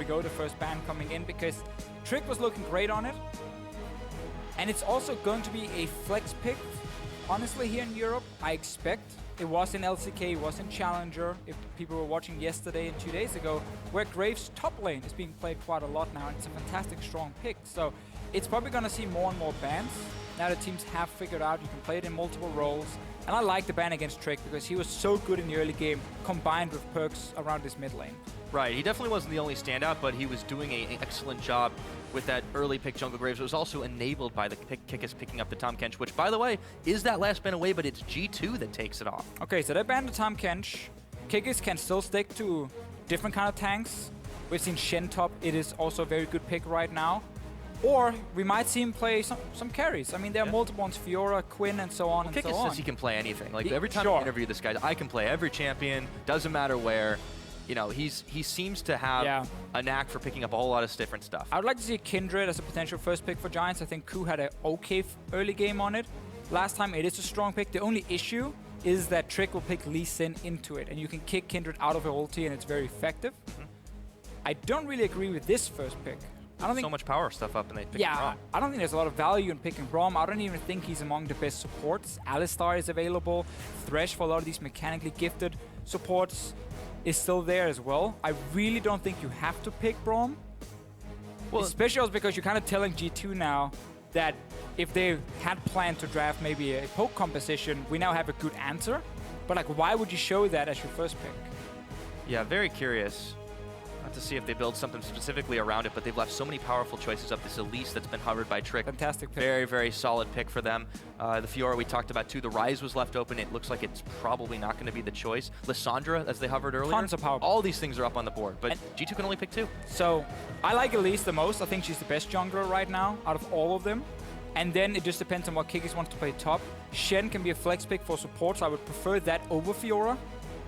we go, the first ban coming in, because Trick was looking great on it. And it's also going to be a flex pick, honestly, here in Europe, I expect. It was in LCK, it was in Challenger, if people were watching yesterday and 2 days ago, where Graves' top lane is being played quite a lot now, and it's a fantastic, strong pick. So it's probably going to see more and more bans. Now the teams have figured out you can play it in multiple roles. And I like the ban against Trick because he was so good in the early game, combined with perks around his mid lane. Right, he definitely wasn't the only standout, but he was doing an excellent job with that early pick Jungle Graves. It was also enabled by the Kikis picking up the Tahm Kench, which, by the way, is that last ban away, but it's G2 that takes it off. Okay, so they banned the Tahm Kench. Kikis can still stick to different kind of tanks. We've seen Shen top. It is also a very good pick right now. Or we might see him play some carries. I mean, there are multiple ones, Fiora, Quinn, and so on and so on. Kikis says he can play anything. Like, every time I interview this guy, I can play every champion, doesn't matter where. You know, he seems to have a knack for picking up a whole lot of different stuff. I would like to see Kindred as a potential first pick for Giants. I think Ku had an okay early game on it. Last time, it is a strong pick. The only issue is that Trick will pick Lee Sin into it, and you can kick Kindred out of her ulti, and it's very effective. I don't really agree with this first pick. I don't think so much power stuff up, and they pick Braum. I don't think there's a lot of value in picking Braum. I don't even think he's among the best supports. Alistar is available. Thresh for a lot of these mechanically gifted supports is still there as well. I really don't think you have to pick Braum. Well, especially also because you're kind of telling G2 now that if they had planned to draft maybe a poke composition, we now have a good answer. But like, why would you show that as your first pick? Yeah, very curious. To see if they build something specifically around it, but they've left so many powerful choices up. This Elise that's been hovered by Trick. Fantastic pick. Very, very solid pick for them. The Fiora we talked about too. The Rise was left open. It looks like it's probably not going to be the choice. Lissandra, as they hovered earlier. Tons of power. All these things are up on the board, but G2 can only pick 2. So I like Elise the most. I think she's the best jungler right now out of all of them. And then it just depends on what Kikis wants to play top. Shen can be a flex pick for support, so I would prefer that over Fiora.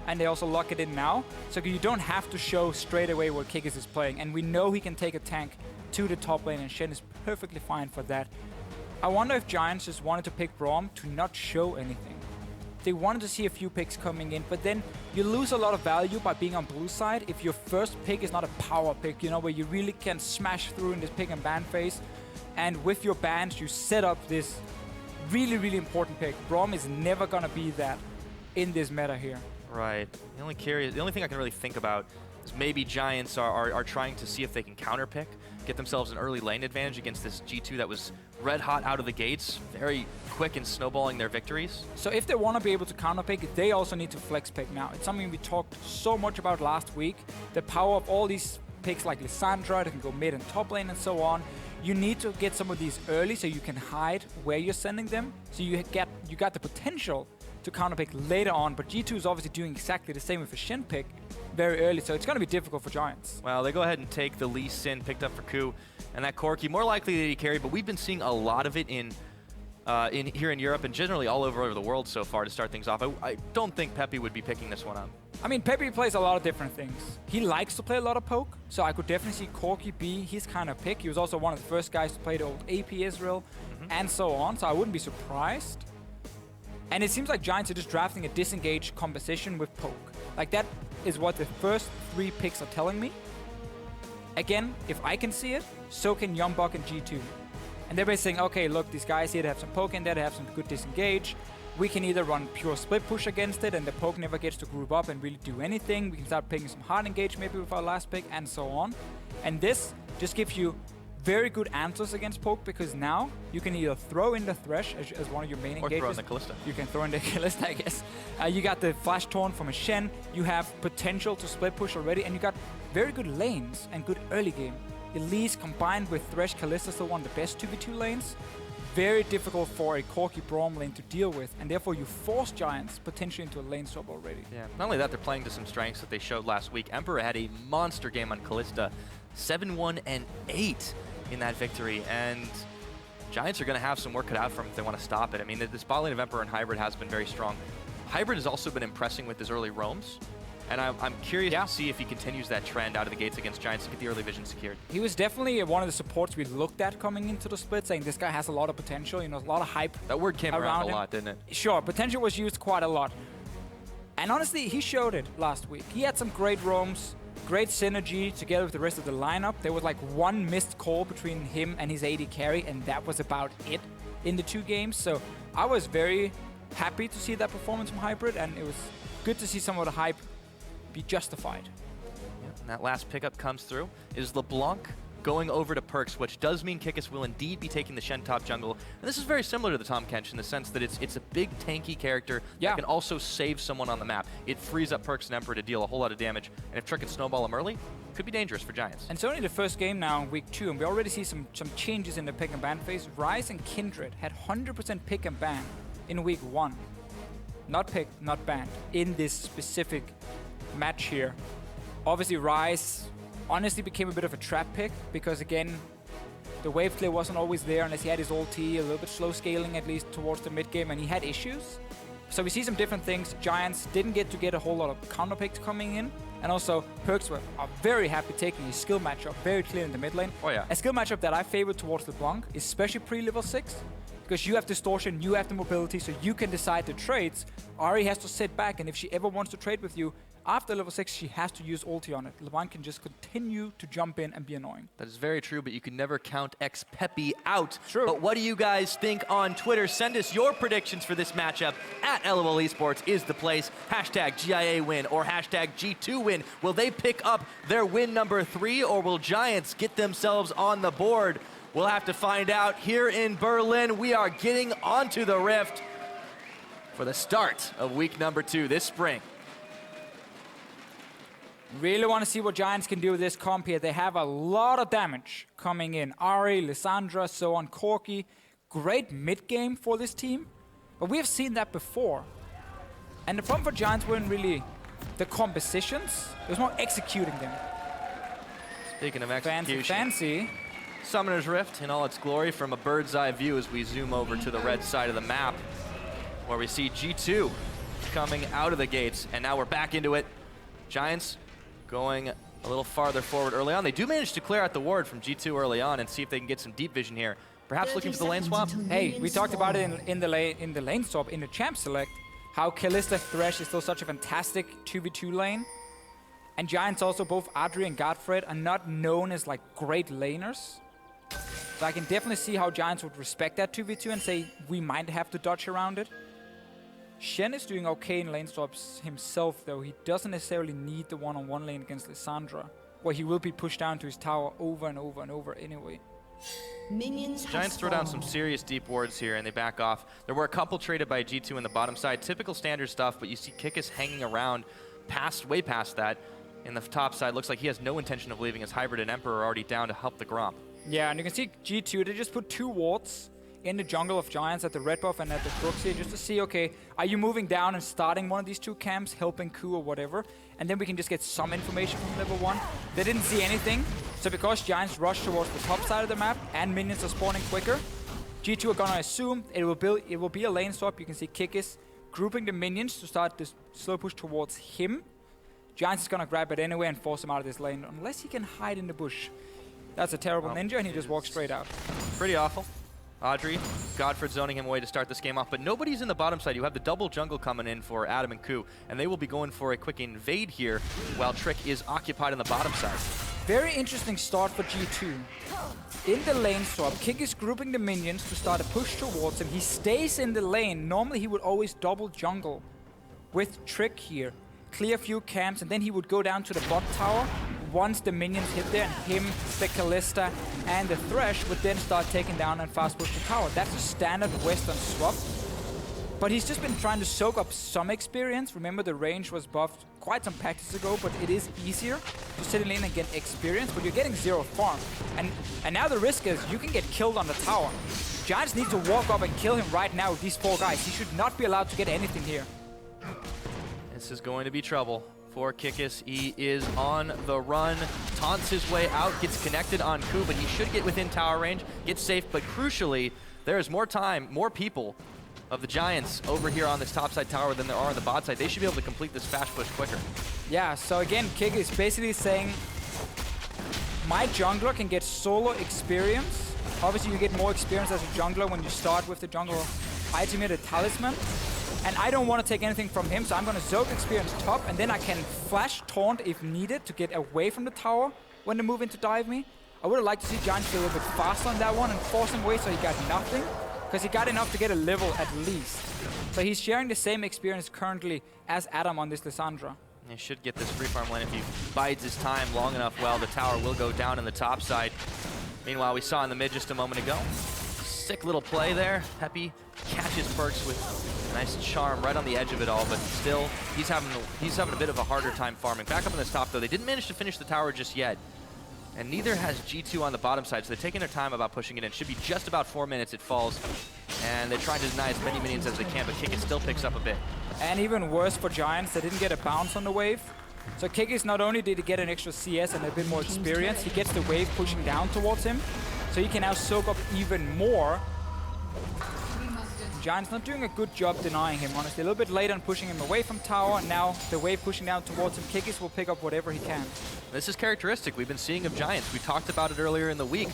And they also lock it in now. So you don't have to show straight away what Kikis is playing. And we know he can take a tank to the top lane, and Shen is perfectly fine for that. I wonder if Giants just wanted to pick Braum to not show anything. They wanted to see a few picks coming in, but then you lose a lot of value by being on blue side if your first pick is not a power pick, you know, where you really can smash through in this pick and ban phase. And with your bans, you set up this really, really important pick. Braum is never gonna be that in this meta here. Right. The only thing I can really think about is maybe Giants are trying to see if they can counterpick, get themselves an early lane advantage against this G2 that was red hot out of the gates, very quick in snowballing their victories. So if they want to be able to counterpick, they also need to flex pick now. It's something we talked so much about last week. The power of all these picks like Lissandra that can go mid and top lane and so on. You need to get some of these early so you can hide where you're sending them. So you got the potential to counterpick later on, but G2 is obviously doing exactly the same with a Shen pick very early, so it's going to be difficult for Giants. Well, they go ahead and take the Lee Sin picked up for Ku, and that Corki, more likely that he carried, but we've been seeing a lot of it in here in Europe and generally all over the world so far to start things off. I don't think PePi would be picking this one up. I mean, PePi plays a lot of different things. He likes to play a lot of poke, so I could definitely see Corki be his kind of pick. He was also one of the first guys to play the old AP Israel and so on, so I wouldn't be surprised. And it seems like Giants are just drafting a disengaged composition with poke. Like, that is what the first 3 picks are telling me. Again, if I can see it, so can Youngbuck and G2. And they're basically saying, okay, look, these guys here, they have some poke in there, they have some good disengage. We can either run pure split push against it, and the poke never gets to group up and really do anything. We can start picking some hard engage maybe with our last pick, and so on. And this just gives you very good answers against poke, because now you can either throw in the Thresh as one of your main engages. Or throw in the Kalista. You can throw in the Kalista, I guess. You got the Flash Torn from a Shen. You have potential to split push already, and you got very good lanes and good early game. Elise combined with Thresh, Kalista, still one of the best 2v2 lanes. Very difficult for a Corki Braum lane to deal with, and therefore you force Giants potentially into a lane swap already. Yeah, not only that, they're playing to some strengths that they showed last week. Emperor had a monster game on Kalista, 7-1 and 8 in that victory, and Giants are going to have some work cut out for them if they want to stop it. I mean, the spot lane of Emperor and Hybrid has been very strong. Hybrid has also been impressing with his early roams, and I'm curious to see if he continues that trend out of the gates against Giants to get the early vision secured. He was definitely one of the supports we looked at coming into the split, saying this guy has a lot of potential, you know, a lot of hype. That word came around a lot, didn't it? Sure, potential was used quite a lot. And honestly, he showed it last week. He had some great roams. great synergy together with the rest of the lineup. There was like one missed call between him and his AD carry, and that was about it in the 2 games. So I was very happy to see that performance from Hybrid, and it was good to see some of the hype be justified. And that last pickup comes through. Is LeBlanc going over to PerkZ, which does mean Kikis will indeed be taking the Shen top jungle. And this is very similar to the Tahm Kench in the sense that it's a big tanky character that can also save someone on the map. It frees up PerkZ and Emperor to deal a whole lot of damage, and if Trick can snowball him early, could be dangerous for Giants. And it's only the first game now in week 2, and we already see some changes in the pick and ban phase. Ryze and Kindred had 100% pick and ban in week 1. Not picked, not banned, in this specific match here. Obviously, Ryze honestly became a bit of a trap pick because, again, the wave clear wasn't always there unless he had his ulti, a little bit slow scaling at least towards the mid game, and he had issues. So we see some different things. Giants didn't get a whole lot of counter picks coming in, and also PerkZ are very happy taking his skill matchup very clear in the mid lane. Oh yeah. A skill matchup that I favor towards LeBlanc, especially pre-level 6, because you have distortion, you have the mobility, so you can decide the trades. Ahri has to sit back, and if she ever wants to trade with you, after level 6, she has to use ulti on it. LeBlanc can just continue to jump in and be annoying. That is very true, but you can never count xPePii out. True. But what do you guys think on Twitter? Send us your predictions for this matchup at LOL Esports is the place. Hashtag GIA win or hashtag G2 win. Will they pick up their win number 3, or will Giants get themselves on the board? We'll have to find out here in Berlin. We are getting onto the Rift for the start of week number 2 this spring. Really want to see what Giants can do with this comp here. They have a lot of damage coming in. Ahri, Lissandra, so on, Corki. Great mid-game for this team. But we have seen that before. And the problem for Giants weren't really the compositions. It was more executing them. Speaking of execution. Fancy. Summoner's Rift in all its glory from a bird's eye view as we zoom over to the red side of the map, where we see G2 coming out of the gates. And now we're back into it. Giants going a little farther forward early on. They do manage to clear out the ward from G2 early on and see if they can get some deep vision here. Perhaps looking for the lane swap. Hey, we talked about it in the lane swap, in the champ select, how Kalista Thresh is still such a fantastic 2v2 lane. And Giants also, both Adryh and GODFRED, are not known as like great laners. So I can definitely see how Giants would respect that 2v2 and say, we might have to dodge around it. Shen is doing okay in lane swaps himself, though. He doesn't necessarily need the one-on-one lane against Lissandra, where he will be pushed down to his tower over and over and over anyway. Giants throw down some serious deep wards here and they back off. There were a couple traded by G2 in the bottom side. Typical standard stuff, but you see Kikis hanging around way past that. In the top side, looks like he has no intention of leaving. His Hybrid and Emperor are already down to help the Braum. Yeah, and you can see G2, they just put 2 wards in the jungle of Giants at the red buff and at the crooks here, just to see, okay, are you moving down and starting one of these 2 camps, helping Ku or whatever, and then we can just get some information from level 1. They didn't see anything, so because Giants rush towards the top side of the map and minions are spawning quicker, G2 are gonna assume it will be a lane swap. You can see Kikis grouping the minions to start this slow push towards him. Giants is gonna grab it anyway and force him out of this lane, unless he can hide in the bush. That's a terrible ninja, and he just walks straight out. Pretty awful. Adryh, GODFRED zoning him away to start this game off, but nobody's in the bottom side. You have the double jungle coming in for Adam and Ku, and they will be going for a quick invade here while Trick is occupied on the bottom side. Very interesting start for G2. In the lane swap, Kik is grouping the minions to start a push towards him. He stays in the lane. Normally he would always double jungle with Trick here. Clear a few camps, and then he would go down to the bot tower. Once the minions hit there, and him, the Kalista, and the Thresh would then start taking down and fast push the tower. That's a standard Western swap. But he's just been trying to soak up some experience. Remember, the range was buffed quite some patches ago, but it is easier to sit in lane and get experience, but you're getting 0 farm. And now the risk is you can get killed on the tower. Giants need to walk up and kill him right now with these 4 guys. He should not be allowed to get anything here. This is going to be trouble for Kikis. He is on the run, taunts his way out, gets connected on Ku, but he should get within tower range, get safe, but crucially, there is more time, more people of the Giants over here on this topside tower than there are on the bot side. They should be able to complete this fast push quicker. Yeah, so again, Kik is basically saying, my jungler can get solo experience. Obviously, you get more experience as a jungler when you start with the jungle item here, the talisman. And I don't want to take anything from him, so I'm going to Zoke experience top, and then I can flash taunt if needed to get away from the tower when they move in to dive me. I would have liked to see Giants be a little bit faster on that one and force him away so he got nothing, because he got enough to get a level at least. So he's sharing the same experience currently as Adam on this Lissandra. He should get this free farm lane if he bides his time long enough. Well, the tower will go down in the top side. Meanwhile, we saw in the mid just a moment ago. Sick little play there. xPePii catches PerkZ with a nice charm right on the edge of it all, but still, he's having a bit of a harder time farming. Back up in this top, though, they didn't manage to finish the tower just yet. And neither has G2 on the bottom side, so they're taking their time about pushing it in. Should be just about 4 minutes it falls. And they're trying to deny as many minions as they can, but Kikis still picks up a bit. And even worse for Giants, they didn't get a bounce on the wave. So Kikis, not only did he get an extra CS and a bit more experience, he gets the wave pushing down towards him. So he can now soak up even more. Giants not doing a good job denying him, honestly. A little bit late on pushing him away from tower. Now the wave pushing down towards him. Kikis will pick up whatever he can. This is characteristic we've been seeing of Giants. We talked about it earlier in the week.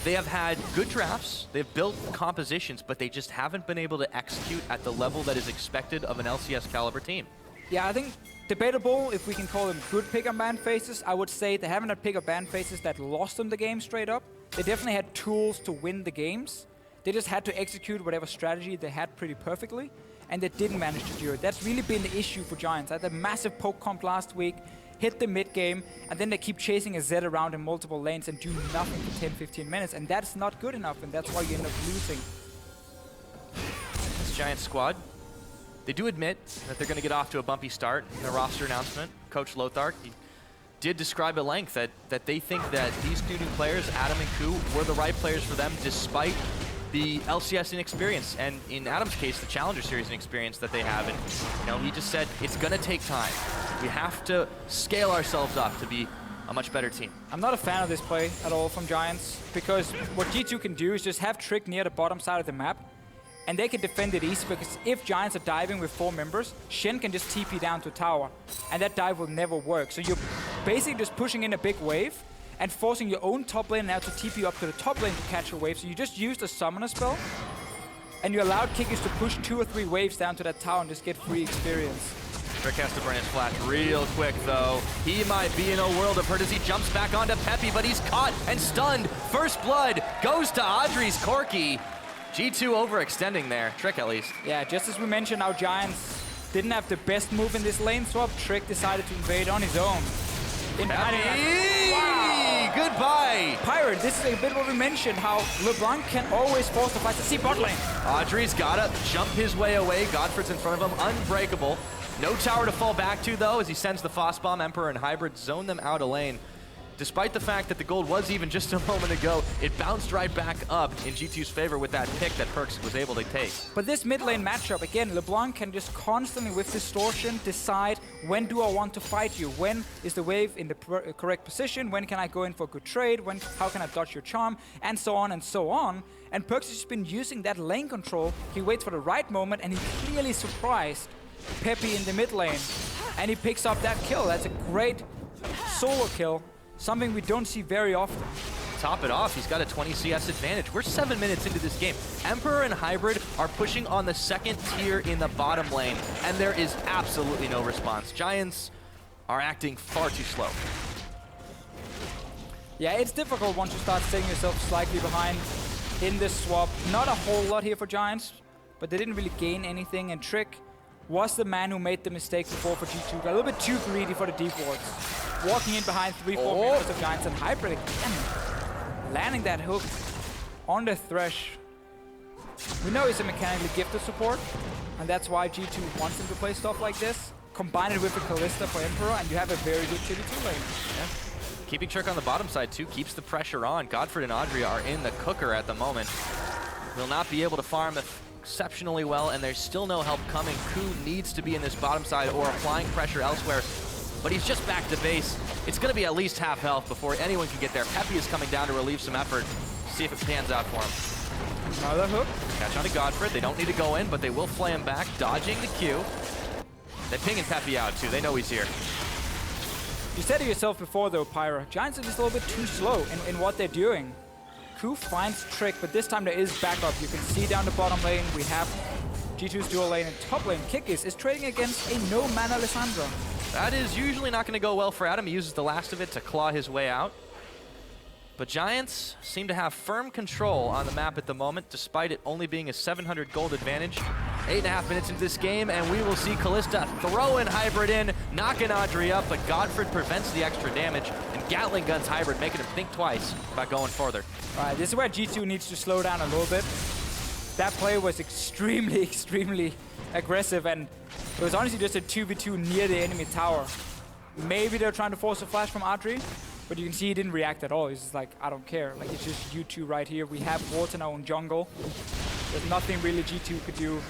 They have had good drafts, they've built compositions, but they just haven't been able to execute at the level that is expected of an LCS caliber team. Yeah, I think debatable if we can call them good pick and ban phases. I would say they haven't had pick and ban phases that lost them the game straight up. They definitely had tools to win the games. They just had to execute whatever strategy they had pretty perfectly, and they didn't manage to do it. That's really been the issue for Giants. They had a massive poke comp last week, hit the mid game, and then they keep chasing a Z around in multiple lanes and do nothing for 10-15 minutes, and that's not good enough, and that's why you end up losing. This Giant squad, they do admit that they're going to get off to a bumpy start in their roster announcement. Coach Lothar, he did describe at length that they think that these two new players, Adam and Ku, were the right players for them despite the LCS inexperience, and in Adam's case, the Challenger Series inexperience that they have. And you know, he just said it's gonna take time. We have to scale ourselves up to be a much better team. I'm not a fan of this play at all from Giants, because what G2 can do is just have Trick near the bottom side of the map, and they can defend it easy, because if Giants are diving with 4 members, Shen can just TP down to tower, and that dive will never work. So you're basically just pushing in a big wave, and forcing your own top lane now to TP up to the top lane to catch a wave. So you just used a summoner spell, and you allowed Kikis to push 2 or 3 waves down to that tower and just get free experience. Trick has to burn his flash real quick, though. He might be in a world of hurt as he jumps back onto xPePii, but he's caught and stunned. First blood goes to Adryh's Corki. G2 overextending there. Trick, at least. Yeah, just as we mentioned, our Giants didn't have the best move in this lane swap. Trick decided to invade on his own. Wow. Goodbye. Pirate, this is a bit what we mentioned, how LeBlanc can always force the fight to see bot lane. Adryh's gotta jump his way away. GODFRED's in front of him, unbreakable. No tower to fall back to, though, as he sends the Frost Bomb. Emperor and Hybrid zone them out of lane. Despite the fact that the gold was even just a moment ago, it bounced right back up in G2's favor with that pick that PerkZ was able to take. But this mid lane matchup, again, LeBlanc can just constantly, with distortion, decide when do I want to fight you? When is the wave in the correct position? When can I go in for a good trade? How can I dodge your charm? And so on and so on. And PerkZ has been using that lane control. He waits for the right moment, and he clearly surprised xPePii in the mid lane. And he picks up that kill. That's a great solo kill. Something we don't see very often. Top it off, he's got a 20 CS advantage. We're 7 minutes into this game. Emperor and Hybrid are pushing on the second tier in the bottom lane, and there is absolutely no response. Giants are acting far too slow. Yeah, it's difficult once you start setting yourself slightly behind in this swap. Not a whole lot here for Giants, but they didn't really gain anything, and Trick was the man who made the mistake before for G2. Got a little bit too greedy for the deep wards. Walking in behind 3-4 members of Giants, and Hybrid again landing that hook on the Thresh. We know he's a mechanically gifted support, and that's why G2 wants him to play stuff like this. Combine it with the Kalista for Emperor, and you have a very good G2 lane. Yeah. Keeping Trick on the bottom side too keeps the pressure on. GODFRED and Adryh are in the cooker at the moment. Will not be able to farm exceptionally well, and there's still no help coming. Ku needs to be in this bottom side or applying pressure elsewhere. But he's just back to base. It's going to be at least half health before anyone can get there. xPePii is coming down to relieve some effort. See if it pans out for him. Another hook. Catch on to GODFRED. They don't need to go in, but they will flay him back, dodging the Q. They're pinging xPePii out too. They know he's here. You said it yourself before though, Pyra. Giants are just a little bit too slow in what they're doing. Ku finds Trick, but this time there is backup. You can see down the bottom lane, we have G2's dual lane and top lane, Kikis, is trading against a no-mana Lissandra. That is usually not going to go well for Adam. He uses the last of it to claw his way out. But Giants seem to have firm control on the map at the moment, despite it only being a 700 gold advantage. 8.5 minutes into this game, and we will see Kalista throwing Hybrid in, knocking Adryh up, but GODFRED prevents the extra damage, and Gatling guns Hybrid, making him think twice about going further. All right, this is where G2 needs to slow down a little bit. That play was extremely, extremely aggressive, and it was honestly just a 2v2 near the enemy tower. Maybe they're trying to force a flash from Adryh, but you can see he didn't react at all. He's just like, I don't care. Like, it's just you two right here. We have wards in our own jungle. There's nothing really G2 could do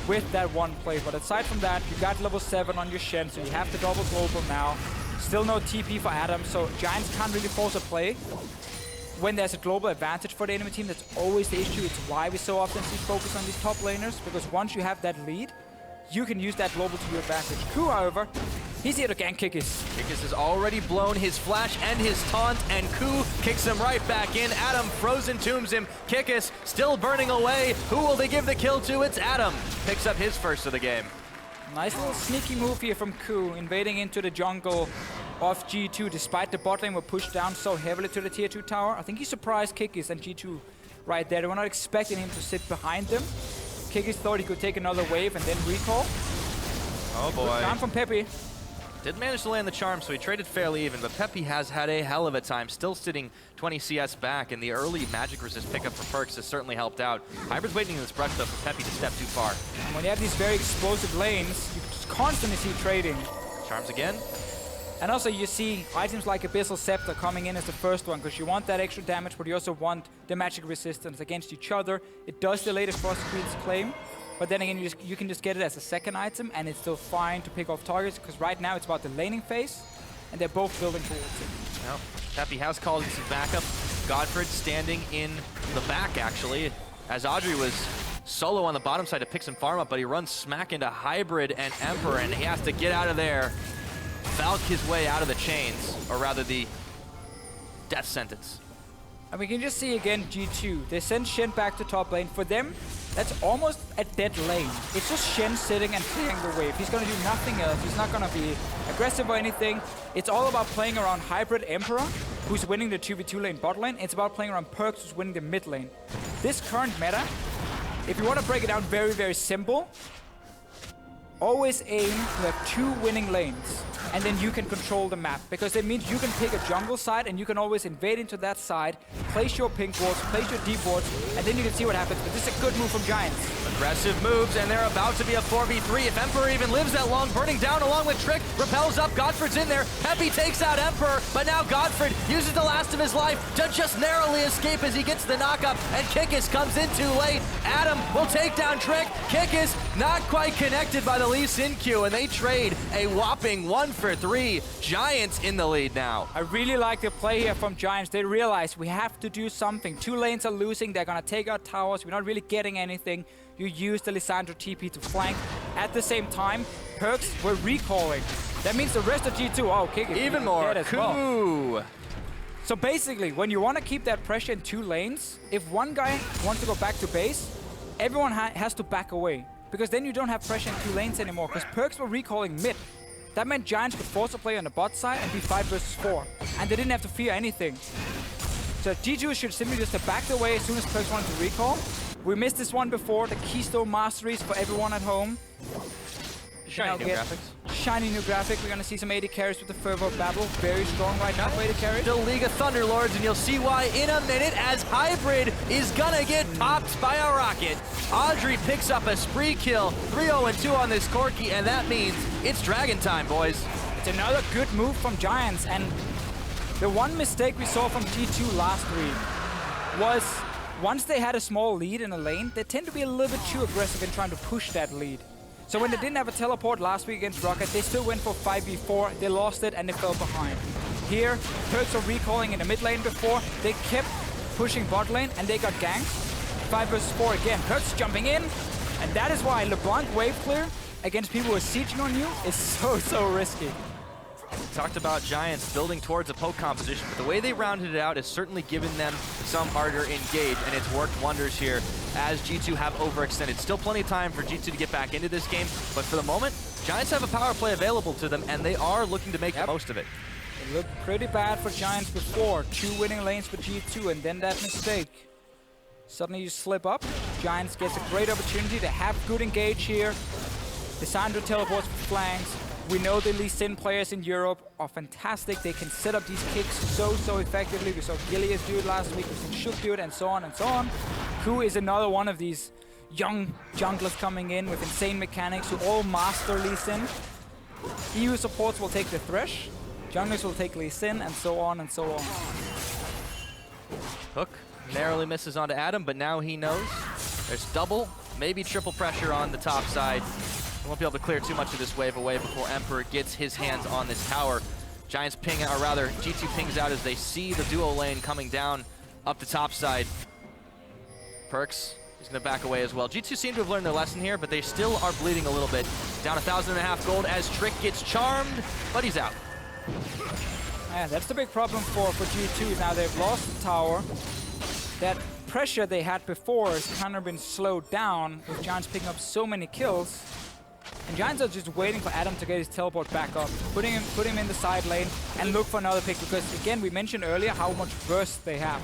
with that one play. But aside from that, you got level 7 on your Shen, so you have the double global now. Still no TP for Adam, so Giants can't really force a play. When there's a global advantage for the enemy team, that's always the issue. It's why we so often see focus on these top laners, because once you have that lead, you can use that global to your advantage. Ku, however, he's here to gank Kikis. Kikis has already blown his flash and his taunt, and Ku kicks him right back in. Adam frozen tombs him. Kikis still burning away. Who will they give the kill to? It's Adam. Picks up his first of the game. Nice little sneaky move here from Ku, invading into the jungle of G2, despite the bot lane were pushed down so heavily to the tier 2 tower. I think he surprised Kikis and G2 right there. They were not expecting him to sit behind them. Kikis thought he could take another wave and then recall. Oh boy. Good time from PePi. Did manage to land the charm, so he traded fairly even, but PePi has had a hell of a time, still sitting 20 CS back, and the early magic resist pickup for PerkZ has certainly helped out. Hybrid's waiting in this brush, though, for PePi to step too far. And when you have these very explosive lanes, you just constantly see trading. Charms again. And also you see items like Abyssal Scepter coming in as the first one, because you want that extra damage, but you also want the magic resistance against each other. It does delay the Frost Queen's claim, but then again, you can just get it as a second item, and it's still fine to pick off targets, because right now it's about the laning phase, and they're both building towards it. Well, PePi has called in some backup. GODFRED standing in the back, actually, as Adryh was solo on the bottom side to pick some farm up, but he runs smack into Hybrid and Emperor, and he has to get out of there. Valk his way out of the chains, or rather the death sentence. And we can just see again G2. They send Shen back to top lane. For them, that's almost a dead lane. It's just Shen sitting and clearing the wave. He's going to do nothing else. He's not going to be aggressive or anything. It's all about playing around Hybrid Emperor, who's winning the 2v2 lane bot lane. It's about playing around PerkZ, who's winning the mid lane. This current meta, if you want to break it down very, very simple, always aim to have 2 winning lanes, and then you can control the map, because it means you can pick a jungle side and you can always invade into that side, place your pink wards, place your deep wards, and then you can see what happens. But this is a good move from Giants. Aggressive moves, and they're about to be a 4v3. If Emperor even lives that long, burning down along with Trick, repels up, GODFRED's in there. PePi takes out Emperor, but now GODFRED uses the last of his life to just narrowly escape as he gets the knockup, and Kikis comes in too late. Adam will take down Trick. Kikis not quite connected by the Lee Sin Q, and they trade a whopping 1-for-3. Giants in the lead now. I really like the play here from Giants. They realize we have to do something. 2 lanes are losing. They're going to take out towers. We're not really getting anything. You use the Lissandra TP to flank. At the same time, PerkZ were recalling. That means the rest of G2, oh, Kikis. Even more. Well. So basically, when you want to keep that pressure in 2 lanes, if one guy wants to go back to base, everyone has to back away. Because then you don't have pressure in 2 lanes anymore, because PerkZ were recalling mid. That meant Giants could force a play on the bot side and be 5 versus 4. And they didn't have to fear anything. So G2 should simply just have backed away as soon as PerkZ wanted to recall. We missed this one before, the Keystone Masteries for everyone at home. Shiny new graphics. Shiny new graphic. We're going to see some AD carries with the Fervor Babel. Very strong right now for AD carries. The League of Thunderlords, and you'll see why in a minute as Hybrid is gonna get popped by a rocket. Adryh picks up a spree kill, 3-0-2 on this Corki, and that means it's Dragon time, boys. It's another good move from Giants, and the one mistake we saw from G2 last week was once they had a small lead in a lane, they tend to be a little bit too aggressive in trying to push that lead. So when they didn't have a teleport last week against Rocket, they still went for 5v4, they lost it, and they fell behind. Here, PerkZ are recalling in the mid lane before, they kept pushing bot lane, and they got ganked. 5 versus 4 again, PerkZ jumping in, and that is why LeBlanc wave clear against people who are sieging on you is so risky. Talked about Giants building towards a poke composition, but the way they rounded it out has certainly given them some harder engage, and it's worked wonders here. as G2 have overextended. Still plenty of time for G2 to get back into this game, but for the moment, Giants have a power play available to them, and they are looking to make the most of it. It looked pretty bad for Giants before. 2 winning lanes for G2, and then that mistake. Suddenly you slip up. Giants gets a great opportunity to have good engage here. Lissandra teleports for flanks. We know the Lee players in Europe are fantastic. They can set up these kicks so effectively. We saw Gilius do it last week. We saw Shook do it, and so on and so on. Ku is another one of these young junglers coming in with insane mechanics who all master Lee Sin. EU supports will take the Thresh. Junglers will take Lee Sin, and so on and so on. Hook narrowly misses onto Adam, but now he knows there's double, maybe triple pressure on the top side. He won't be able to clear too much of this wave away before Emperor gets his hands on this tower. Giants ping, or rather, G2 pings out as they see the duo lane coming down up the top side. PerkZ is going to back away as well. G2 seem to have learned their lesson here, but they still are bleeding a little bit. Down 1,500 gold as Trick gets charmed, but he's out. Yeah, that's the big problem for G2. Now they've lost the tower. That pressure they had before has kind of been slowed down with Giants picking up so many kills. And Giants are just waiting for Adam to get his teleport back up, put him in the side lane and look for another pick, because again, we mentioned earlier how much burst they have.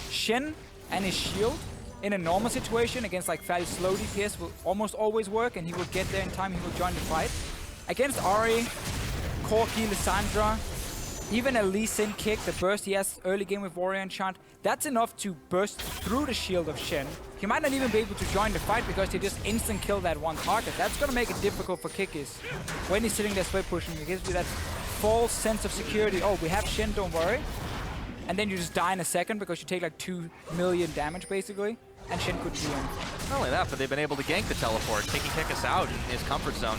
Shen and his shield in a normal situation against like fairly slow DPS will almost always work, and he will get there in time, he will join the fight. Against Ahri, Corki, Lissandra, even Elise kick, the burst he has early game with Warrior Enchant, that's enough to burst through the shield of Shen. He might not even be able to join the fight because he just instant kill that one target. That's gonna make it difficult for Kikis. When he's sitting there split pushing, it gives you that false sense of security. Oh, we have Shen, don't worry. And then you just die in a second because you take like 2 million damage basically, and Shen couldn't do anything. Not only that, but they've been able to gank the teleport, taking Kikis out in his comfort zone.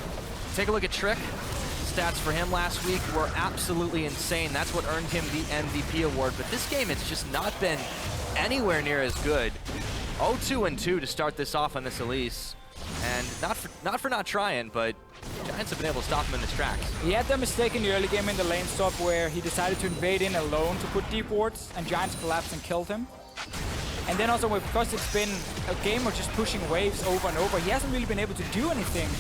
Take a look at Trick. Stats for him last week were absolutely insane. That's what earned him the MVP award. But this game, it's just not been anywhere near as good. 0-2-2 to start this off on this Elise. And not for not trying, but Giants have been able to stop him in his tracks. He had that mistake in the early game in the lane stop where he decided to invade in alone to put deep wards, and Giants collapsed and killed him. And then also, because it's been a game of just pushing waves over and over, he hasn't really been able to do anything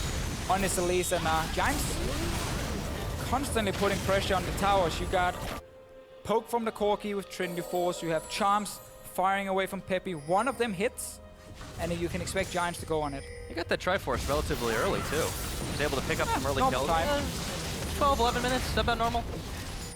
on this Elise. And Giants constantly putting pressure on the towers. You got poke from the Corki with Trinity Force. You have charms firing away from PePi. One of them hits, and then you can expect Giants to go on it. You got that Triforce relatively early, too. He was able to pick up some early kills. Time. 12, 11 minutes, is that about normal?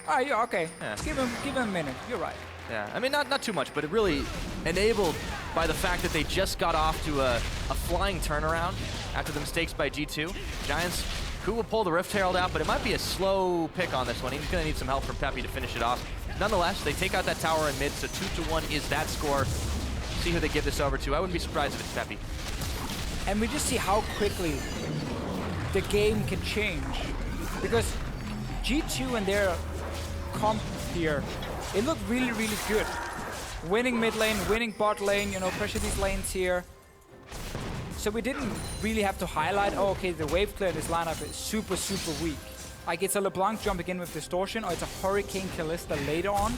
Ah, yeah, okay. Yeah. Give him a minute. You're right. Yeah, I mean, not too much, but it really enabled by the fact that they just got off to a flying turnaround after the mistakes by G2. Giants, who will pull the Rift Herald out, but it might be a slow pick on this one. He's going to need some help from PePi to finish it off. Nonetheless, they take out that tower in mid, so 2-1 is that score. See who they give this over to. I wouldn't be surprised if it's PePi. And we just see how quickly the game can change. Because G2 and their comp here, it looked really, really good. Winning mid lane, winning bot lane, you know, pressure these lanes here. So we didn't really have to highlight, oh, okay, the wave clear in this lineup is super, super weak. Like, it's a LeBlanc jumping in with Distortion, or it's a Hurricane Kalista later on.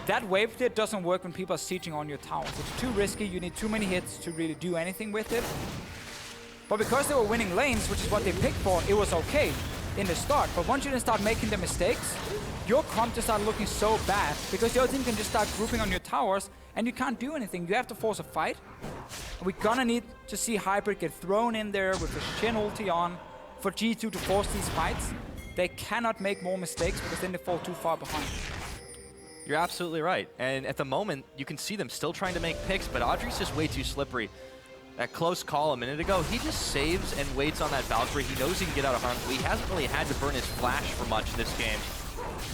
That wave clear doesn't work when people are sieging on your towers. It's too risky, you need too many hits to really do anything with it. But because they were winning lanes, which is what they picked for, it was okay in the start. But once you then start making the mistakes, your comp just started looking so bad, because the other team can just start grouping on your towers, and you can't do anything. You have to force a fight. We're gonna need to see Hybrid get thrown in there with the Shen ulti on for G2 to force these fights. They cannot make more mistakes, because then they fall too far behind. You're absolutely right. And at the moment, you can see them still trying to make picks, but Adryh's just way too slippery. That close call a minute ago, he just saves and waits on that Valkyrie. He knows he can get out of harm's way. He hasn't really had to burn his flash for much this game.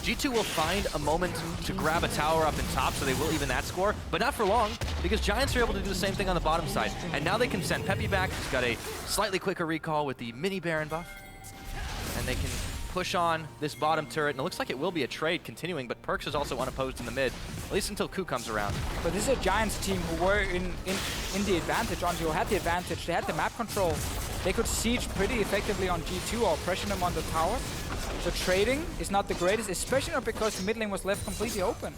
G2 will find a moment to grab a tower up in top, so they will even that score, but not for long, because Giants are able to do the same thing on the bottom side. And now they can send PePi back. He's got a slightly quicker recall with the mini Baron buff. And they can push on this bottom turret, and it looks like it will be a trade continuing, but PerkZ is also unopposed in the mid, at least until Ku comes around. But this is a Giants team who were in the advantage, who had the advantage. They had the map control. They could siege pretty effectively on G2 or pressure them on the towers. So trading is not the greatest, especially not because the mid lane was left completely open.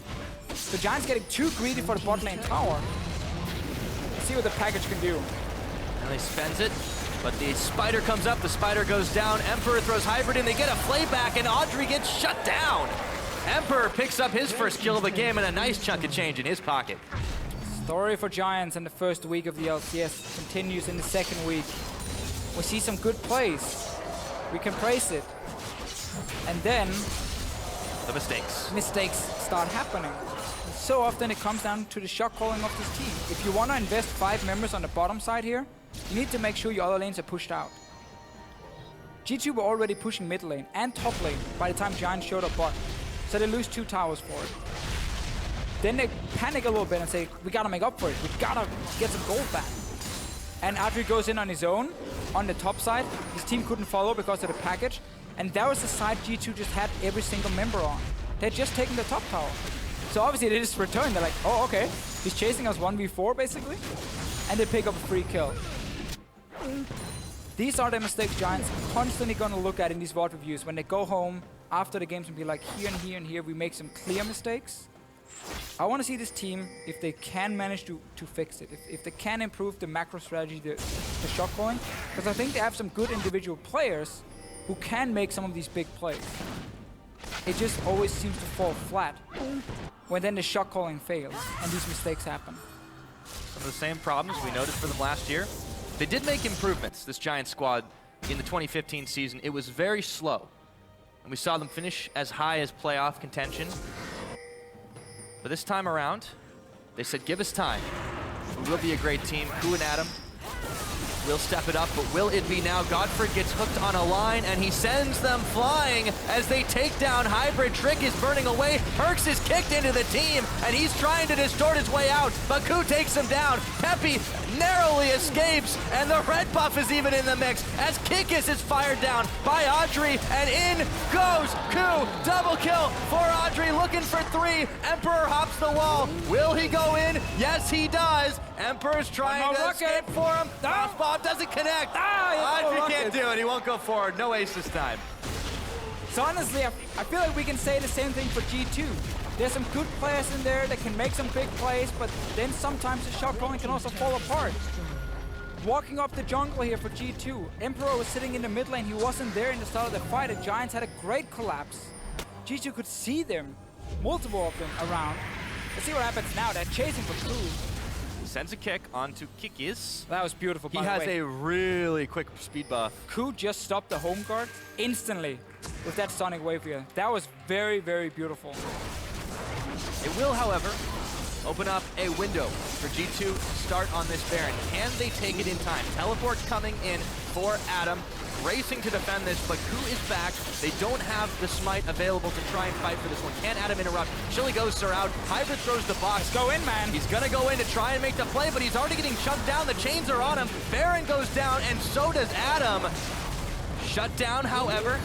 The Giants getting too greedy for the bot lane tower. see what the package can do. And he spends it, but the spider comes up, the spider goes down, Emperor throws Hybrid in, they get a playback, and Adryh gets shut down. Emperor picks up his first kill of the game and a nice chunk of change in his pocket. Story for Giants in the first week of the LCS continues in the second week. We see some good plays. We can praise it. And then the mistakes start happening. And so often it comes down to the shot calling of this team. If you want to invest 5 members on the bottom side here, you need to make sure your other lanes are pushed out. G2 were already pushing mid lane and top lane by the time Giants showed up bot. So they lose 2 towers for it. Then they panic a little bit and say, we gotta make up for it. We gotta get some gold back. And Adryh goes in on his own, on the top side. His team couldn't follow because of the package. And that was the side G2 just had every single member on. They'd just taken the top tower. So obviously they just returned. They're like, oh, okay. He's chasing us 1v4 basically. And they pick up a free kill. These are the mistakes Giants are constantly gonna look at in these VOD reviews when they go home after the games and be like, here and here and here, we make some clear mistakes. I want to see this team, if they can manage to fix it, if they can improve the macro strategy, the shot calling, because I think they have some good individual players who can make some of these big plays. It just always seems to fall flat when then the shot calling fails and these mistakes happen. Some of the same problems we noticed for them last year. They did make improvements, this Giants squad, in the 2015 season. It was very slow, and we saw them finish as high as playoff contention. But this time around, they said, give us time. We will be a great team. Ku and Adam will step it up, but will it be now? GODFRED gets hooked on a line, and he sends them flying as they take down Hybrid. Trick is burning away. PerkZ is kicked into the team, and he's trying to distort his way out, but Ku takes him down. xPePii narrowly escapes, and the red buff is even in the mix as Kikis is fired down by Adryh, and in goes Ku. Double kill for Adryh, looking for 3. Emperor hops the wall. Will he go in? Yes, he does. Emperor's trying to escape for him. Bounce bomb doesn't connect. Adryh can't do it. He won't go forward. No ace this time. So honestly, I feel like we can say the same thing for G2. There's some good players in there that can make some big plays, but then sometimes the shot calling can also fall apart. Walking up the jungle here for G2. Emperor was sitting in the mid lane. He wasn't there in the start of the fight. The Giants had a great collapse. G2 could see them, multiple of them around. Let's see what happens now. They're chasing for Ku. Sends a kick onto Kikis. That was beautiful, by the way. He has a really quick speed buff. Ku just stopped the home guard instantly with that Sonic Wave here. That was very, very beautiful. It will, however, open up a window for G2 to start on this Baron. Can they take it in time? Teleport coming in for Adam, racing to defend this, but Ku is back. They don't have the smite available to try and fight for this one. Can Adam interrupt? Chili Ghosts are out. Hybrid throws the box. Let's go in, man. He's gonna go in to try and make the play, but he's already getting chunked down. The chains are on him. Baron goes down, and so does Adam. Shut down, however,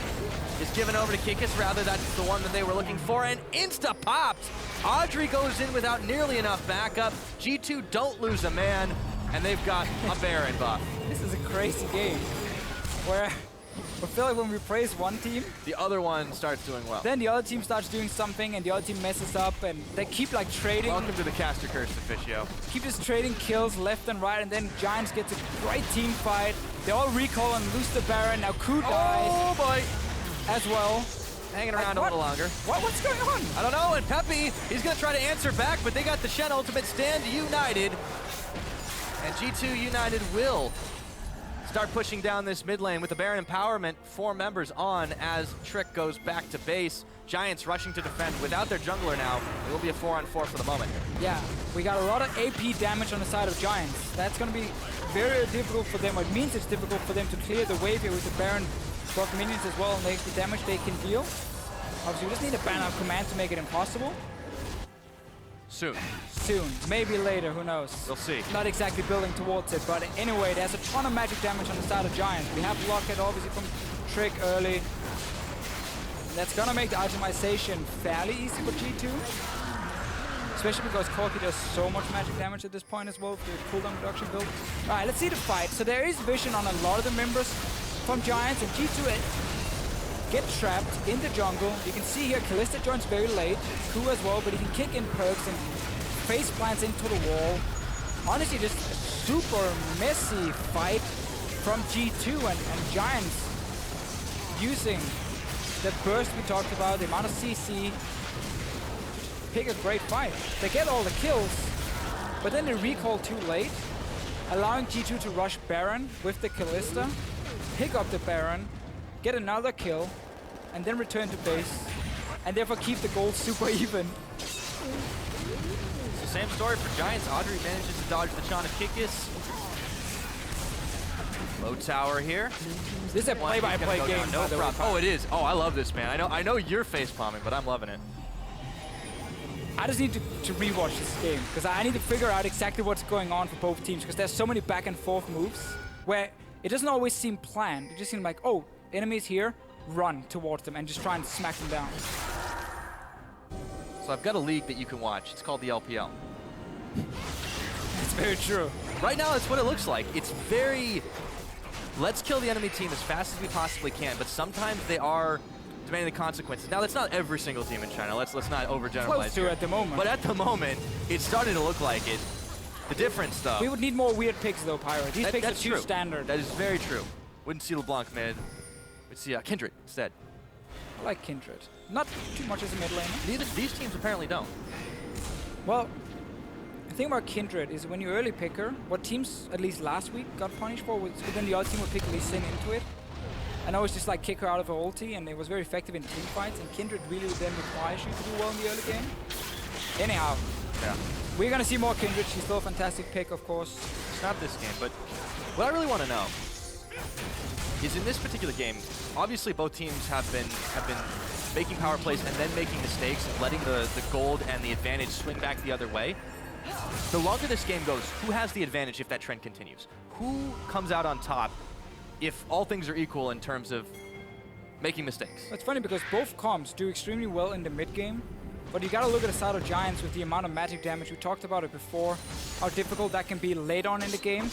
is given over to Kikis. Rather, that's the one that they were looking for, and insta-popped. Adryh goes in without nearly enough backup. G2 don't lose a man, and they've got a Baron buff. This is a crazy game where I feel like when we praise one team, the other one starts doing well. Then the other team starts doing something, and the other team messes up, and they keep like trading. Welcome to the caster curse, Deficio. Keep just trading kills left and right, and then Giants gets a great team fight. They all recall and lose the Baron. Now Ku dies. Oh boy! As well. Hanging around a little longer. What's going on? I don't know, and xPePii, he's gonna try to answer back, but they got the Shen ultimate stand united. And G2 United will start pushing down this mid lane with the Baron empowerment. 4 members on as Trick goes back to base. Giants rushing to defend without their jungler now. It will be a 4-on-4 for the moment. Yeah, we got a lot of AP damage on the side of Giants. That's gonna be very difficult for them. It means it's difficult for them to clear the wave here with the Baron buff minions as well, and the damage they can deal. Obviously, we just need a ban of command to make it impossible. Soon. Maybe later, who knows? We'll see. Not exactly building towards it, but anyway, there's a ton of magic damage on the side of Giants. We have Blockhead obviously from Trick early. That's gonna make the itemization fairly easy for G2. Especially because Corki does so much magic damage at this point as well with the cooldown reduction build. Alright, let's see the fight. So there is vision on a lot of the members from Giants, and G2 get trapped in the jungle. You can see here Kalista joins very late, Ku as well, but he can kick in perks and face plants into the wall. honestly, just a super messy fight from G2 and Giants using the burst we talked about, the amount of CC. Pick a great fight. They get all the kills, but then they recall too late, allowing G2 to rush Baron with the Kalista, pick up the Baron, get another kill, and then return to base, and therefore keep the gold super even. It's the same story for Giants. Adryh manages to dodge the Sean of Kikis. Low tower here. This is a play-by-play game. No problem. Oh, it is. Oh, I love this, man. I know you're face palming, but I'm loving it. I just need to rewatch this game because I need to figure out exactly what's going on for both teams, because there's so many back and forth moves where it doesn't always seem planned. It just seems like, oh, enemies here, run towards them and just try and smack them down. So I've got a league that you can watch. It's called the LPL. It's very true. Right now, that's what it looks like. It's very, let's kill the enemy team as fast as we possibly can, but sometimes they are demanding the consequences. Now, that's not every single team in China. Let's not overgeneralize Close to here. at the moment. But at the moment, it's starting to look like it. The difference, though. We would need more weird picks, though, Pyro. These picks are too standard. That is very true. Wouldn't see LeBlanc mid. We'd see Kindred instead. I like Kindred. Not too much as a mid laner. Neither these teams apparently don't. Well, the thing about Kindred is when you early pick her, what teams, at least last week, got punished for was then the other team would pick Elise into it. And always just like kick her out of her ulti, and it was very effective in team fights, and Kindred really then requires you to do well in the early game. Anyhow, yeah, we're gonna see more Kindred. She's still a fantastic pick, of course. It's not this game, but what I really want to know is in this particular game, obviously both teams have been making power plays and then making mistakes and letting the gold and the advantage swing back the other way. The longer this game goes, who has the advantage if that trend continues? Who comes out on top if all things are equal in terms of making mistakes? It's funny because both comps do extremely well in the mid game, but you gotta look at the side of Giants with the amount of magic damage. We talked about it before, how difficult that can be late on in the game.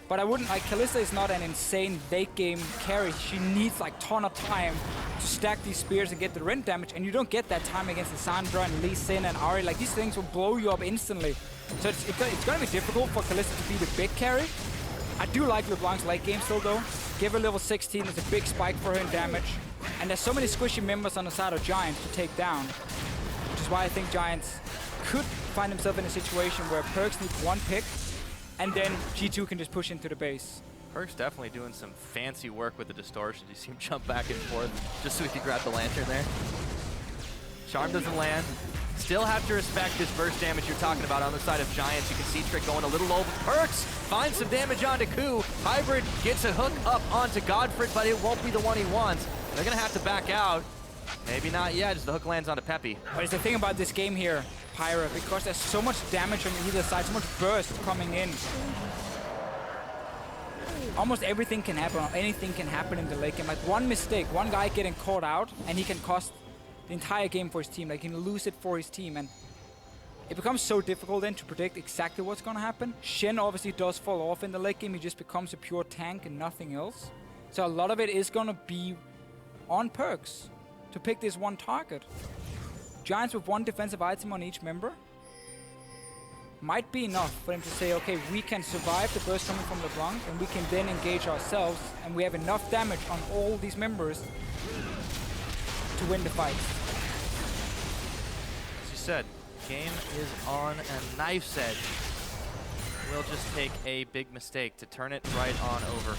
But I wouldn't, like, Kalista is not an insane late game carry. She needs like ton of time to stack these spears and get the rend damage, and you don't get that time against Lissandra and Elise and Ahri. Like, these things will blow you up instantly. So it's gonna be difficult for Kalista to be the big carry. I do like LeBlanc's late game still though. Give her level 16, there's a big spike for her in damage. And there's so many squishy members on the side of Giants to take down, which is why I think Giants could find themselves in a situation where PerkZ needs one pick, and then G2 can just push into the base. PerkZ definitely doing some fancy work with the distortion. You see him jump back and forth just so he can grab the lantern there. Charm doesn't land. Still have to respect this burst damage you're talking about on the side of Giants. You can see Trick going a little low. PerkZ finds some damage onto Ku. Hybrid gets a hook up onto GODFRED, but it won't be the one he wants. They're going to have to back out. Maybe not yet, as the hook lands onto xPePii. But it's the thing about this game here, Pyra, because there's so much damage on either side, so much burst coming in. Almost everything can happen, or anything can happen in the late game. Like one mistake, one guy getting caught out, and he can cost the entire game for his team. Like, he can lose it for his team, and it becomes so difficult then to predict exactly what's gonna happen. Shen obviously does fall off in the late game. He just becomes a pure tank and nothing else. So a lot of it is gonna be on PerkZ to pick this one target. Giants with one defensive item on each member might be enough for him to say, okay, we can survive the burst coming from LeBlanc, and we can then engage ourselves, and we have enough damage on all these members to win the fight. As you said, game is on a knife's edge. We'll just take a big mistake to turn it right on over.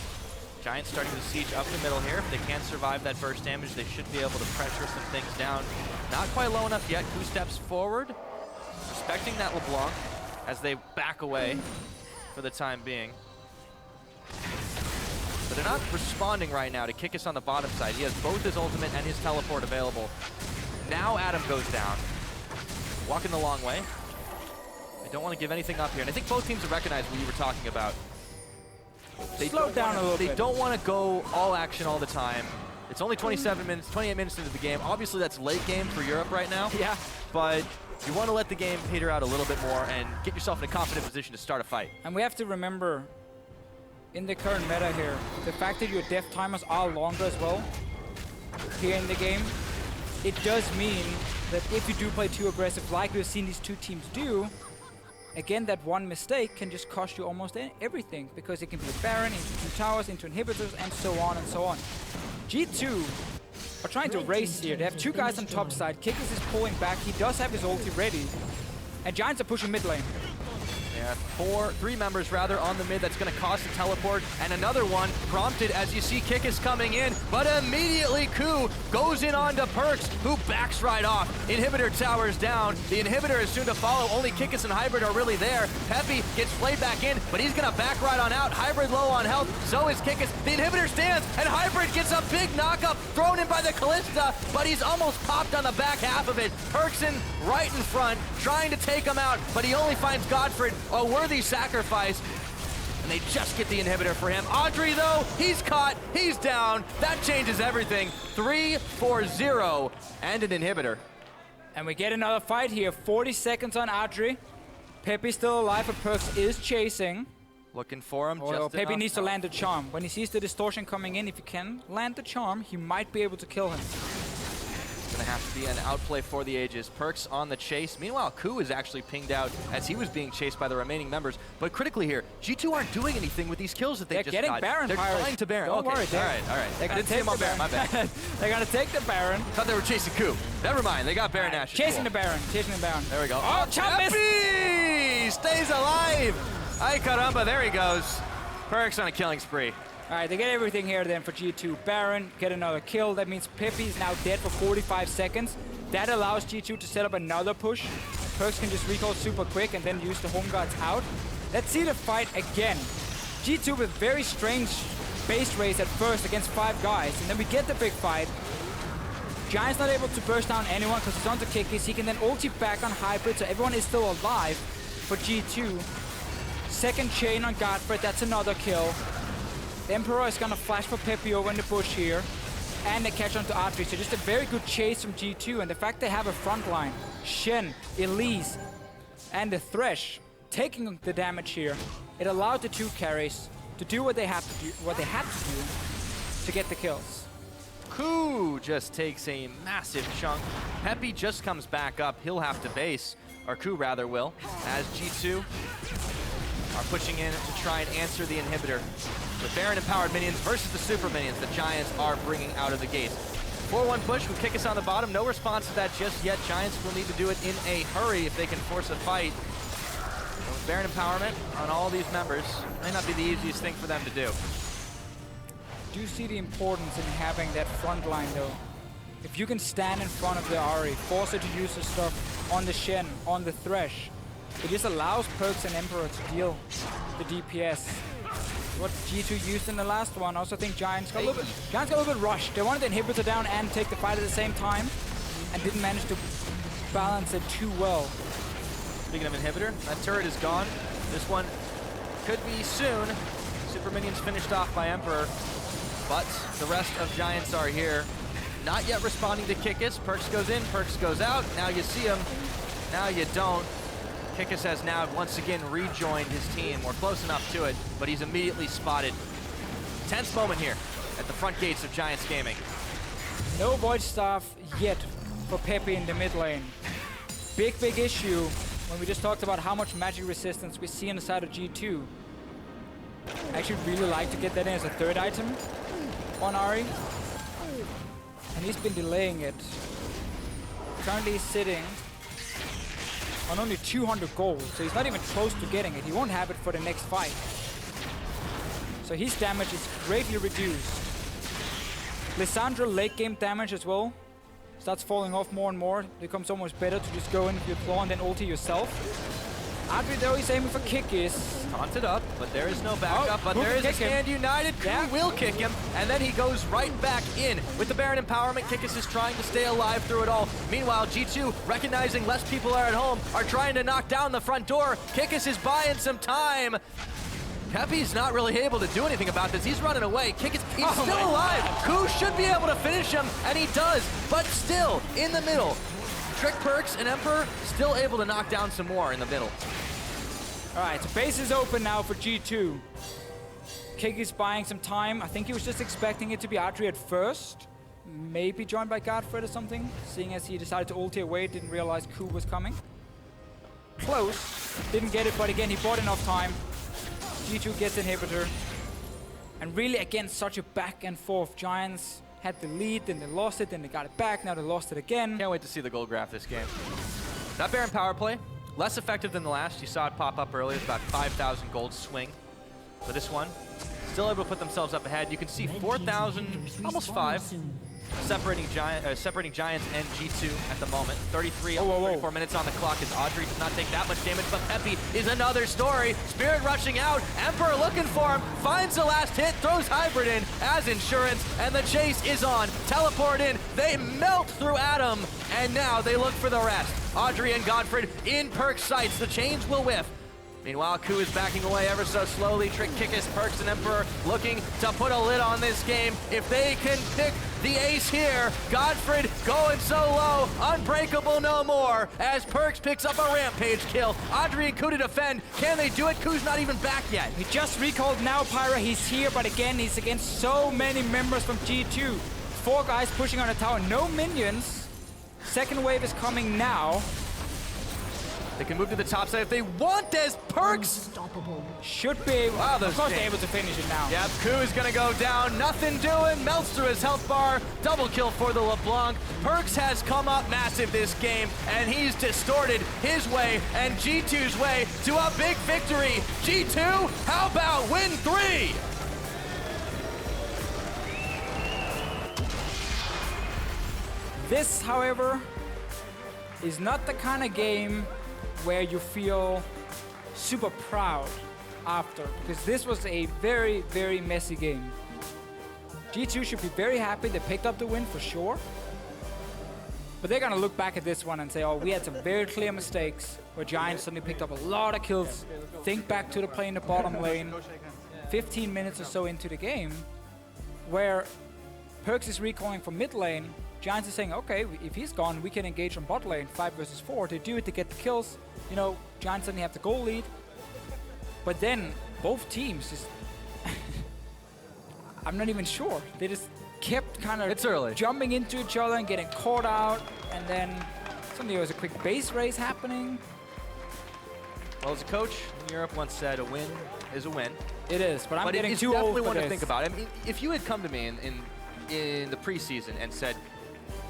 Giants starting to siege up the middle here. If they can't survive that burst damage, they should be able to pressure some things down. Not quite low enough yet. Ku steps forward, respecting that LeBlanc as they back away for the time being. But they're not responding right now to Kikis on the bottom side. He has both his ultimate and his teleport available. Now Adam goes down, walking the long way. They don't want to give anything up here, and I think both teams have recognized what you were talking about. They slow down a little bit. They don't want to go all action all the time. It's only 27 minutes, 28 minutes into the game. Obviously, that's late game for Europe right now. Yeah. But you want to let the game peter out a little bit more and get yourself in a confident position to start a fight. And we have to remember, in the current meta here, the fact that your death timers are longer as well here in the game, it does mean that if you do play too aggressive, like we've seen these two teams do, again, that one mistake can just cost you almost everything, because it can be a Baron, into 2 towers, into inhibitors, and so on and so on. G2 are trying to race here. They have 2 guys on top side. Kikis is pulling back. He does have his ulti ready. And Giants are pushing mid lane. Yeah, 3 members rather on the mid. That's going to cost a teleport, and another one prompted as you see Kikis coming in, but immediately Ku goes in onto PerkZ, who backs right off. Inhibitor towers down. The inhibitor is soon to follow. Only Kikis and Hybrid are really there. Peppy gets played back in, but he's going to back right on out. Hybrid low on health, so is Kikis. The inhibitor stands, and Hybrid gets a big knockup thrown in by the Kalista, but he's almost popped on the back half of it. PerkZ right in front, trying to take him out, but he only finds GODFRED. A worthy sacrifice, and they just get the inhibitor for him. Adryh, though, he's caught, he's down. That changes everything. 3-4-0, and an inhibitor. And we get another fight here. 40 seconds on Adryh. Peppy's still alive, but PerkZ is chasing. Looking for him. Oh, Peppy needs to land the charm. When he sees the distortion coming in, if he can land the charm, he might be able to kill him. Gonna have to be an outplay for the ages. PerkZ on the chase. Meanwhile, Ku is actually pinged out as he was being chased by the remaining members. But critically here, G2 aren't doing anything with these kills that they just got. They're getting Baron. They're trying to Baron. Don't worry. All right. They're I didn't see him on Baron, my bad. They're gonna take the Baron. Thought they were chasing Ku. Never mind, they got Baron Nash. Chasing the Baron. There we go. Oh, chop miss! Peppy stays alive! Ay caramba, there he goes. PerkZ on a killing spree. All right, they get everything here then for G2. Baron, get another kill. That means Peppy is now dead for 45 seconds. That allows G2 to set up another push. PerkZ can just recall super quick and then use the home guards out. Let's see the fight again. G2 with very strange base race at first against 5 guys, and then we get the big fight. Giant's not able to burst down anyone because he's onto Kikis. He can then ulti back on Hybrid, so everyone is still alive for G2. Second chain on GODFRED, that's another kill. The Emperor is gonna flash for Peppy over in the bush here. And they catch on to Adryh, so just a very good chase from G2, and the fact they have a front line, Shen, Elise, and the Thresh taking the damage here, it allowed the 2 carries to do what they had to do to get the kills. Ku just takes a massive chunk. Peppy just comes back up. He'll have to base, or Ku rather will, as G2 are pushing in to try and answer the inhibitor. The Baron-empowered minions versus the super minions the Giants are bringing out of the gate. 4-1 push with Kikis on the bottom. No response to that just yet. Giants will need to do it in a hurry if they can force a fight. And with Baron empowerment on all these members, may not be the easiest thing for them to do. Do you see the importance in having that front line though? If you can stand in front of the Ahri, force her to use the stuff on the Shen, on the Thresh, it just allows PerkZ and Emperor to deal the DPS. What G2 used in the last one. I also think Giants got a little bit rushed. They wanted the inhibitor down and take the fight at the same time, and didn't manage to balance it too well. Speaking of inhibitor, that turret is gone. This one could be soon. Super minions finished off by Emperor, but the rest of Giants are here. Not yet responding to Kikis. PerkZ goes in, PerkZ goes out. Now you see him, now you don't. Kikis has now once again rejoined his team, or close enough to it, but he's immediately spotted. Tense moment here at the front gates of Giants Gaming. No Void Staff yet for Peppy in the mid lane. Big issue when we just talked about how much magic resistance we see on the side of G2. I actually really like to get that in as a 3rd item on Ahri. And he's been delaying it. Currently he's sitting on only 200 gold, so he's not even close to getting it. He won't have it for the next fight. So his damage is greatly reduced. Lissandra late game damage as well starts falling off more and more. It becomes almost better to just go in with your claw and then ulti yourself. Adryh though, he's aiming for Kikis. Taunted up, but there is no backup, but there is a Stand United. Ku will kick him, and then he goes right back in. With the Baron empowerment, Kikis is trying to stay alive through it all. Meanwhile, G2, recognizing less people are at home, are trying to knock down the front door. Kikis is buying some time. Peppy's not really able to do anything about this. He's running away. Kikis, he's still alive. Ku should be able to finish him, and he does, but still in the middle. Trick PerkZ and Emperor still able to knock down some more in the middle. All right, so base is open now for G2. Kikis buying some time. I think he was just expecting it to be Adryh at first. Maybe joined by GODFRED or something, seeing as he decided to ulti away, didn't realize Ku was coming. Close. Didn't get it, but again, he bought enough time. G2 gets inhibitor. And really, again, such a back and forth. Giants had the lead, then they lost it, then they got it back, now they lost it again. Can't wait to see the goal graph this game. That Baron power play, less effective than the last. You saw it pop up earlier. It's about 5,000 gold swing for this one. Still able to put themselves up ahead. You can see 4,000, almost 5, separating Giants and G2 at the moment. 34 minutes on the clock as Adryh does not take that much damage, but Pepi is another story. Spirit rushing out, Emperor looking for him, finds the last hit, throws Hybrid in as insurance, and the chase is on. Teleport in, they melt through Adam, and now they look for the rest. Adryh and GODFRED in PerkZ sights, the chains will whiff. Meanwhile, Ku is backing away ever so slowly. Trick Kikis, PerkZ, and Emperor looking to put a lid on this game. If they can pick the ace here, GODFRED going so low, unbreakable no more, as PerkZ picks up a rampage kill. Adryh and Ku to defend. Can they do it? Ku's not even back yet. He just recalled now, Pyra. He's here, but again, he's against so many members from G2. 4 guys pushing on the tower, no minions. Second wave is coming now. They can move to the top side if they want this. PerkZ should be able, of course, they're able to finish it now. Yep, Ku is gonna go down, nothing doing, melts through his health bar, double kill for the LeBlanc. PerkZ has come up massive this game, and he's distorted his way and G2's way to a big victory. G2, how about win 3? This, however, is not the kind of game where you feel super proud after, because this was a very, very messy game. G2 should be very happy they picked up the win for sure, but they're gonna look back at this one and say, oh, we had some very clear mistakes where Giants suddenly picked up a lot of kills. Think back to the play in the bottom lane, 15 minutes or so into the game, where PerkZ is recalling from mid lane. Giants is saying, okay, if he's gone, we can engage on bot lane 5 versus 4 to do it, to get the kills. You know, Giants suddenly have the goal lead. But then both teams just, I'm not even sure. They just kept kind of jumping into each other and getting caught out. And then suddenly there was a quick base race happening. Well, as a coach in Europe once said, a win is a win. It is, but I'm getting too old for this. Definitely one to think about. I mean, if you had come to me in the preseason and said,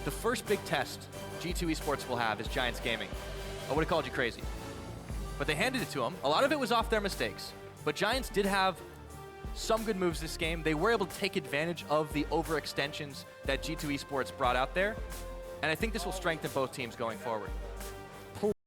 the first big test G2 eSports will have is Giants Gaming, I would have called you crazy. But they handed it to them. A lot of it was off their mistakes. But Giants did have some good moves this game. They were able to take advantage of the overextensions that G2 eSports brought out there. And I think this will strengthen both teams going forward.